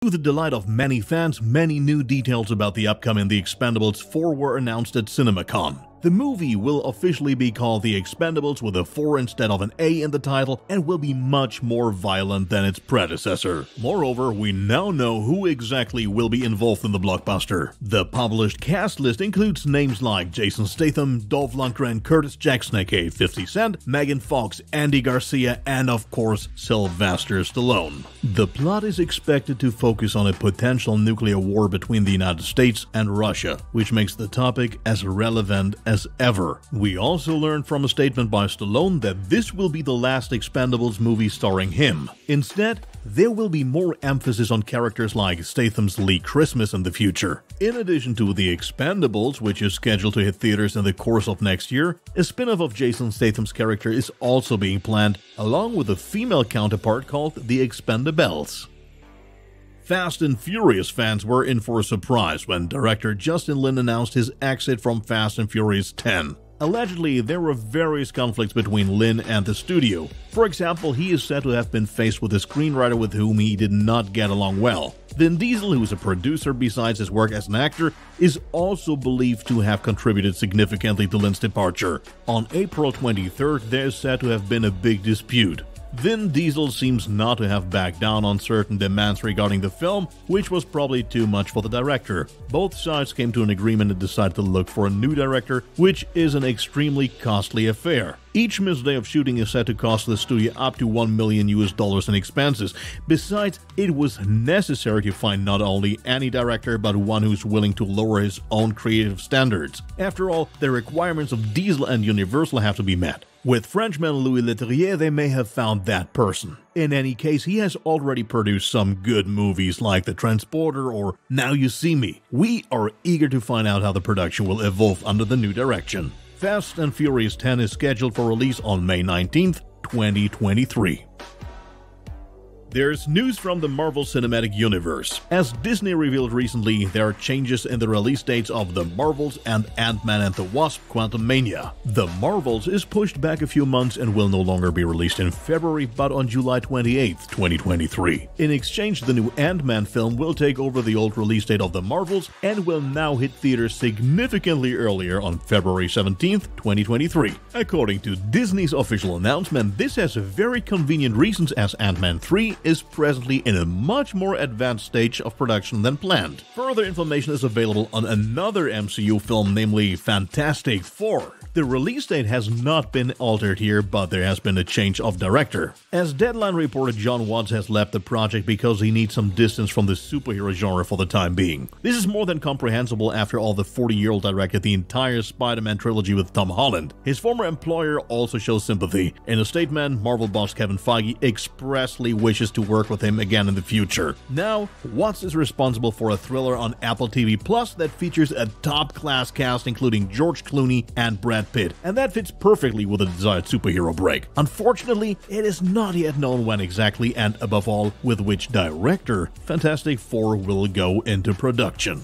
To the delight of many fans, many new details about the upcoming The Expendables 4 were announced at CinemaCon. The movie will officially be called The Expendables with a 4 instead of an A in the title and will be much more violent than its predecessor. Moreover, we now know who exactly will be involved in the blockbuster. The published cast list includes names like Jason Statham, Dolph Lundgren, Curtis Jackson aka 50 Cent, Megan Fox, Andy Garcia, and of course Sylvester Stallone. The plot is expected to focus on a potential nuclear war between the United States and Russia, which makes the topic as relevant as ever. We also learned from a statement by Stallone that this will be the last Expendables movie starring him. Instead, there will be more emphasis on characters like Statham's Lee Christmas in the future. In addition to The Expendables, which is scheduled to hit theaters in the course of next year, a spin-off of Jason Statham's character is also being planned, along with a female counterpart called The Expendables. Fast and Furious fans were in for a surprise when director Justin Lin announced his exit from Fast and Furious 10. Allegedly, there were various conflicts between Lin and the studio. For example, he is said to have been faced with a screenwriter with whom he did not get along well. Vin Diesel, who is a producer besides his work as an actor, is also believed to have contributed significantly to Lin's departure. On April 23rd, there is said to have been a big dispute. Vin Diesel seems not to have backed down on certain demands regarding the film, which was probably too much for the director. Both sides came to an agreement and decided to look for a new director, which is an extremely costly affair. Each missed day of shooting is said to cost the studio up to $1 million in expenses. Besides, it was necessary to find not only any director but one who's willing to lower his own creative standards. After all, the requirements of Diesel and Universal have to be met. With Frenchman Louis Leterrier, they may have found that person. In any case, he has already produced some good movies like The Transporter or Now You See Me. We are eager to find out how the production will evolve under the new direction. Fast and Furious 10 is scheduled for release on May 19th, 2023. There's news from the Marvel Cinematic Universe. As Disney revealed recently, there are changes in the release dates of The Marvels and Ant-Man and the Wasp: Quantumania. The Marvels is pushed back a few months and will no longer be released in February but on July 28, 2023. In exchange, the new Ant-Man film will take over the old release date of The Marvels and will now hit theaters significantly earlier on February 17, 2023. According to Disney's official announcement, this has very convenient reasons as Ant-Man 3 is presently in a much more advanced stage of production than planned. Further information is available on another MCU film, namely Fantastic Four. The release date has not been altered here, but there has been a change of director. As Deadline reported, John Watts has left the project because he needs some distance from the superhero genre for the time being. This is more than comprehensible after all the 40-year-old directed the entire Spider-Man trilogy with Tom Holland. His former employer also shows sympathy. In a statement, Marvel boss Kevin Feige expressly wishes to work with him again in the future. Now, Watts is responsible for a thriller on Apple TV Plus that features a top-class cast including George Clooney and Brad Pitt, and that fits perfectly with a desired superhero break. Unfortunately, it is not yet known when exactly and above all with which director Fantastic Four will go into production.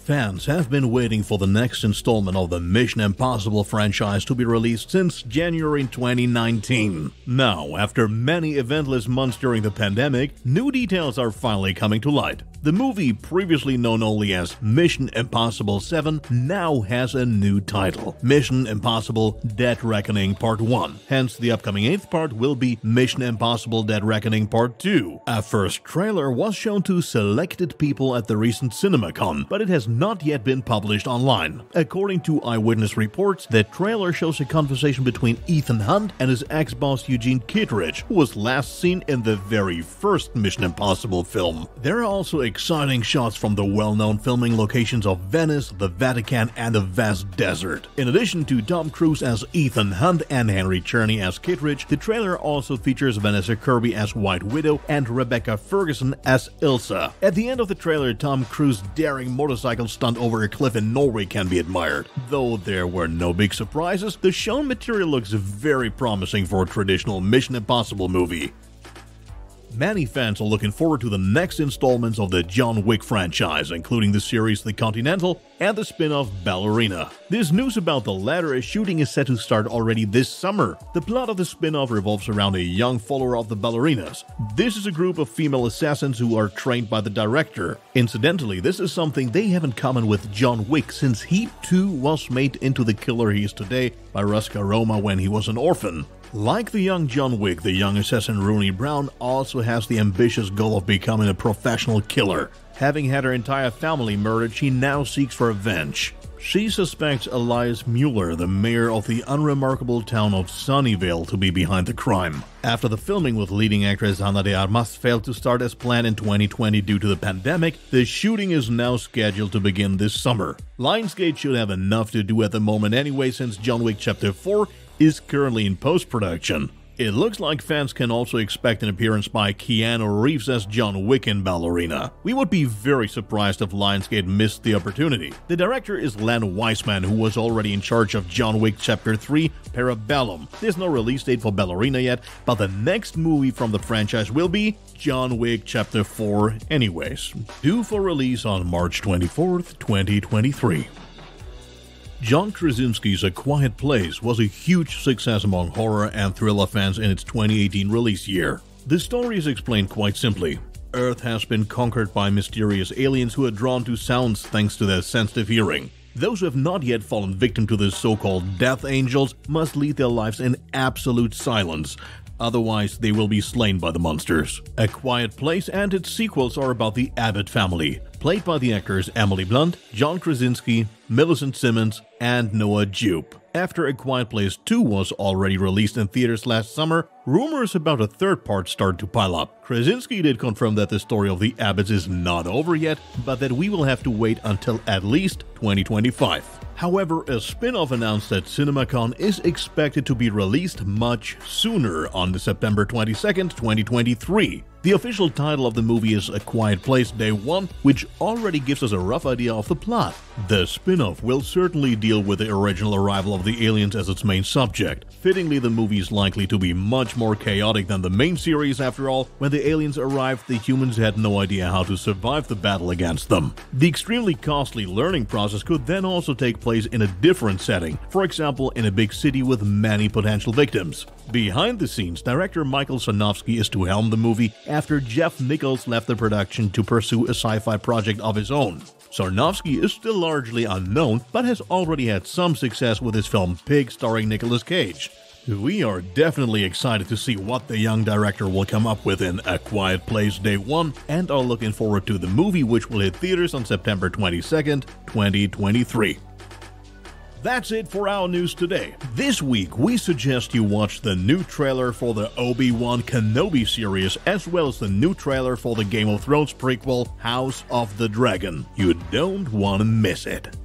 Fans have been waiting for the next installment of the Mission Impossible franchise to be released since January 2019. Now, after many eventless months during the pandemic, new details are finally coming to light. The movie, previously known only as Mission Impossible 7, now has a new title, Mission Impossible Dead Reckoning Part 1. Hence, the upcoming 8th part will be Mission Impossible Dead Reckoning Part 2. A first trailer was shown to selected people at the recent CinemaCon, but it has not yet been published online. According to eyewitness reports, the trailer shows a conversation between Ethan Hunt and his ex-boss Eugene Kittredge, who was last seen in the very first Mission Impossible film. There are also exciting shots from the well-known filming locations of Venice, the Vatican, and the vast desert. In addition to Tom Cruise as Ethan Hunt and Henry Czerny as Kittredge, the trailer also features Vanessa Kirby as White Widow and Rebecca Ferguson as Ilsa. At the end of the trailer, Tom Cruise's daring motorcycle stunt over a cliff in Norway can be admired. Though there were no big surprises, the shown material looks very promising for a traditional Mission Impossible movie. Many fans are looking forward to the next installments of the John Wick franchise, including the series The Continental and the spin-off Ballerina. There's news about the latter as shooting is set to start already this summer. The plot of the spin-off revolves around a young follower of the Ballerinas. This is a group of female assassins who are trained by the director. Incidentally, this is something they have in common with John Wick, since he too was made into the killer he is today by Roscoe Roma when he was an orphan. Like the young John Wick, the young assassin Rooney Brown also has the ambitious goal of becoming a professional killer. Having had her entire family murdered, she now seeks for revenge. She suspects Elias Mueller, the mayor of the unremarkable town of Sunnyvale, to be behind the crime. After the filming with leading actress Ana de Armas failed to start as planned in 2020 due to the pandemic, the shooting is now scheduled to begin this summer. Lionsgate should have enough to do at the moment anyway, since John Wick Chapter 4 is currently in post-production. It looks like fans can also expect an appearance by Keanu Reeves as John Wick in Ballerina. We would be very surprised if Lionsgate missed the opportunity. The director is Len Wiseman, who was already in charge of John Wick Chapter 3 Parabellum. There's no release date for Ballerina yet, but the next movie from the franchise will be John Wick Chapter 4 anyways, due for release on March 24th, 2023. John Krasinski's A Quiet Place was a huge success among horror and thriller fans in its 2018 release year. The story is explained quite simply. Earth has been conquered by mysterious aliens who are drawn to sounds thanks to their sensitive hearing. Those who have not yet fallen victim to the so-called Death Angels must lead their lives in absolute silence. Otherwise, they will be slain by the monsters. A Quiet Place and its sequels are about the Abbott family, played by the actors Emily Blunt, John Krasinski, Millicent Simmons, and Noah Jupe. After A Quiet Place 2 was already released in theaters last summer, rumors about a third part started to pile up. Krasinski did confirm that the story of the Abbotts is not over yet, but that we will have to wait until at least 2025. However, a spin-off announced at CinemaCon is expected to be released much sooner, on September 22nd, 2023. The official title of the movie is A Quiet Place Day 1, which already gives us a rough idea of the plot. The spin-off will certainly deal with the original arrival of the aliens as its main subject. Fittingly, the movie is likely to be much more chaotic than the main series. After all, when the aliens arrived, the humans had no idea how to survive the battle against them. The extremely costly learning process could then also take place in a different setting, for example in a big city with many potential victims. Behind the scenes, director Michael Sarnowski is to helm the movie after Jeff Nichols left the production to pursue a sci-fi project of his own. Sarnowski is still largely unknown, but has already had some success with his film Pig starring Nicolas Cage. We are definitely excited to see what the young director will come up with in A Quiet Place Day 1 and are looking forward to the movie, which will hit theaters on September 22nd, 2023. That's it for our news today. This week, we suggest you watch the new trailer for the Obi-Wan Kenobi series, as well as the new trailer for the Game of Thrones prequel, House of the Dragon. You don't want to miss it.